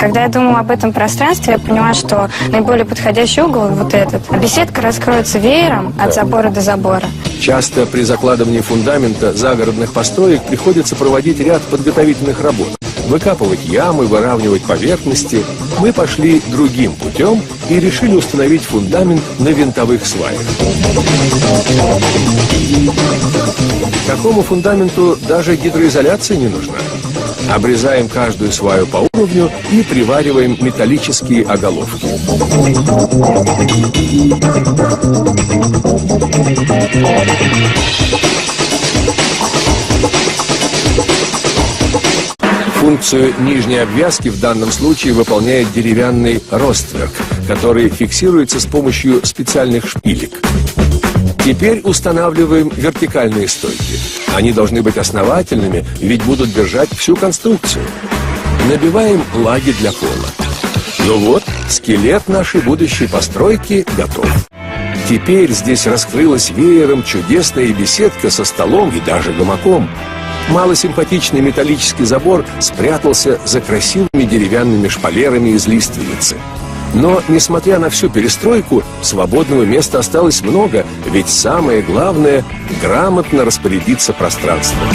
Когда я думала об этом пространстве, я поняла, что наиболее подходящий угол вот этот. А беседка раскроется веером от забора до забора. Часто при закладывании фундамента загородных построек приходится проводить ряд подготовительных работ. Выкапывать ямы, выравнивать поверхности. Мы пошли другим путем и решили установить фундамент на винтовых сваях. Такому фундаменту даже гидроизоляция не нужна. Обрезаем каждую сваю по уровню и привариваем металлические оголовки. Функцию нижней обвязки в данном случае выполняет деревянный ростверк, который фиксируется с помощью специальных шпилек. Теперь устанавливаем вертикальные стойки. Они должны быть основательными, ведь будут держать всю конструкцию. Набиваем лаги для пола. Ну вот, скелет нашей будущей постройки готов. Теперь здесь раскрылась веером чудесная беседка со столом и даже гамаком. Малосимпатичный металлический забор спрятался за красивыми деревянными шпалерами из лиственницы. Но, несмотря на всю перестройку, свободного места осталось много, ведь самое главное – грамотно распорядиться пространством.